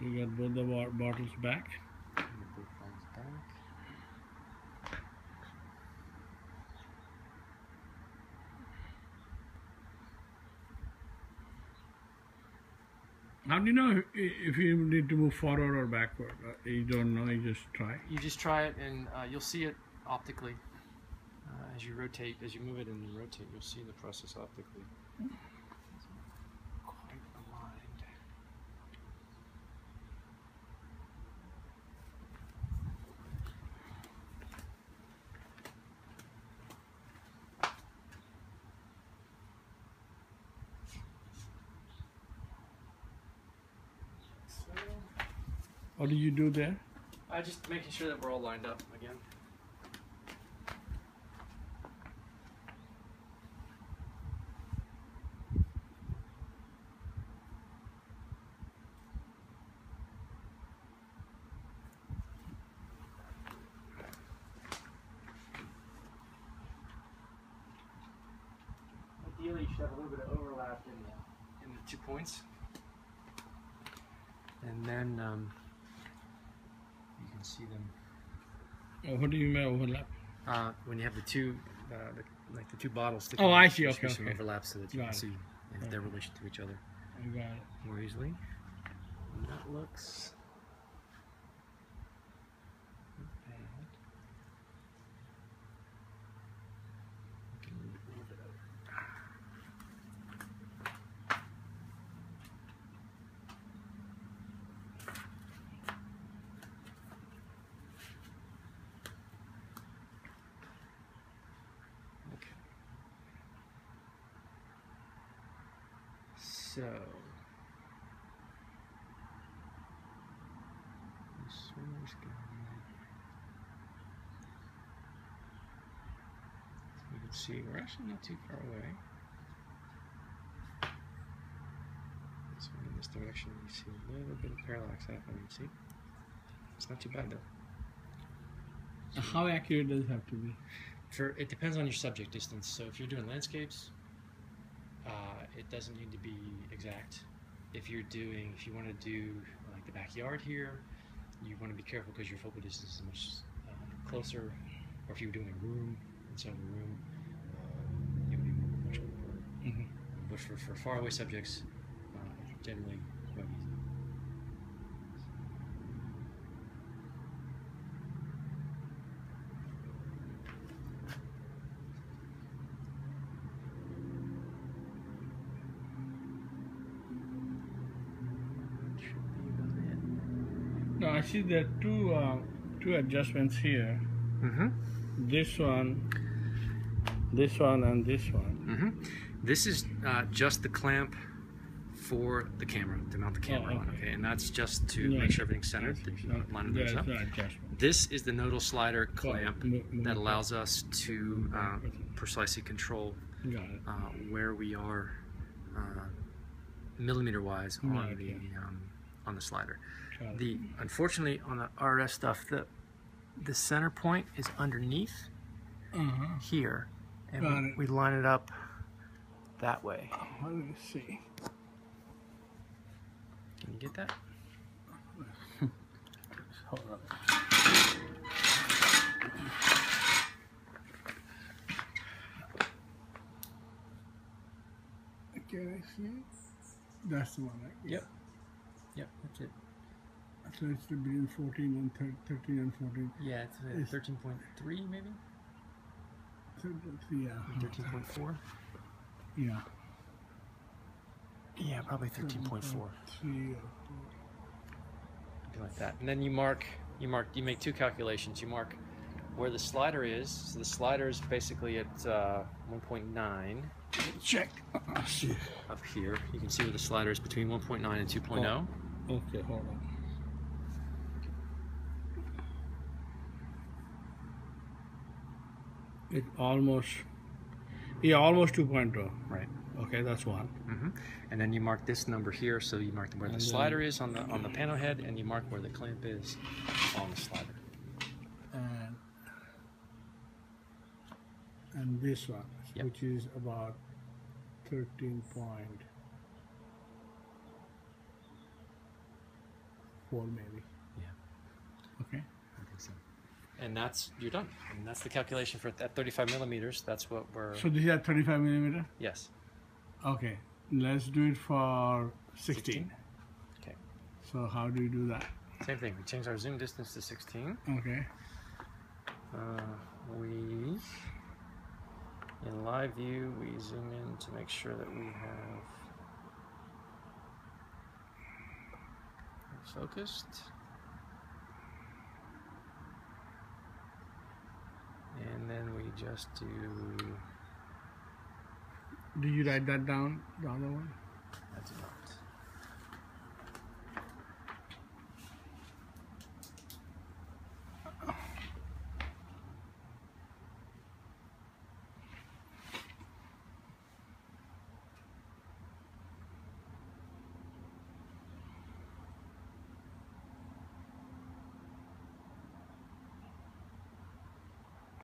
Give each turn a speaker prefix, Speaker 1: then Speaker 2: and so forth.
Speaker 1: You got both the bottles back.
Speaker 2: Both bottles back.
Speaker 1: How do you know if you need to move forward or backward? You don't know, you just try.
Speaker 2: You just try it, and you'll see it optically. As you rotate, as you move it and you rotate, you'll see the process optically. Quite aligned.
Speaker 1: What do you do there?
Speaker 2: Just making sure that we're all lined up again. Ideally, you should have a little bit of overlap in the 2 points. And then you can see them.
Speaker 1: Oh, what do you mean overlap?
Speaker 2: When you have the two, like the two bottles.
Speaker 1: Oh, I see. Okay,
Speaker 2: some overlap so that you can see their relation to each other
Speaker 1: I got it.
Speaker 2: more easily. And that looks not bad. We can move it a little bit over. So, the swimmer's going. So you can see we're actually not too far away. So in this direction, you see a little bit of parallax happening. See, it's not too bad though. So
Speaker 1: how accurate does it have to be?
Speaker 2: It depends on your subject distance. So if you're doing landscapes, it doesn't need to be exact. If you want to do like the backyard here, you want to be careful because your focal distance is much closer. Or if you're doing a room inside of a room, you want to be much more important.
Speaker 1: Mm-hmm.
Speaker 2: But for faraway subjects, generally quite easy.
Speaker 1: No, I see there are two adjustments here.
Speaker 2: Mm-hmm.
Speaker 1: This one, and this one.
Speaker 2: Mm-hmm. This is just the clamp for the camera, to mount the camera on, okay? And that's just to make sure everything's centered, line those up. This is the nodal slider clamp that allows us to precisely control where we are millimeter-wise on the slider. Unfortunately, on the RRS stuff, the center point is underneath here, and we line it up that way.
Speaker 1: Let me see.
Speaker 2: Can you get that?
Speaker 1: Hold on. Can I see it? That's the one, right?
Speaker 2: Yep. Yep, that's it.
Speaker 1: So it's between 14 and 13 and 14.
Speaker 2: Yeah, it's 13.3 maybe?
Speaker 1: Yeah.
Speaker 2: 13.4?
Speaker 1: Yeah.
Speaker 2: Yeah, probably 13.4.
Speaker 1: 3 or 4.
Speaker 2: Something like that. And then you make two calculations. You mark where the slider is. So the slider is basically at 1.9.
Speaker 1: Check. See.
Speaker 2: Up here. You can see where the slider is between 1.9 and 2.0.
Speaker 1: Oh. Okay, hold on. It's almost 2.0.
Speaker 2: Right.
Speaker 1: Okay, that's one.
Speaker 2: Mm-hmm. And then you mark this number here, so you mark where the slider is on the pano head, and you mark where the clamp is on the slider.
Speaker 1: And this one,
Speaker 2: yep,
Speaker 1: which is about 13 point. 4 maybe.
Speaker 2: Yeah,
Speaker 1: Okay.
Speaker 2: I think so. And you're done. And that's the calculation for at 35 millimeters. That's what we're.
Speaker 1: So this is at 35 millimeter?
Speaker 2: Yes.
Speaker 1: Okay. Let's do it for 16.
Speaker 2: Okay.
Speaker 1: So how do we do that?
Speaker 2: Same thing. We change our zoom distance to 16.
Speaker 1: Okay.
Speaker 2: In live view, we zoom in to make sure that we have focused. And then we just do.
Speaker 1: Do you write that down, the other one?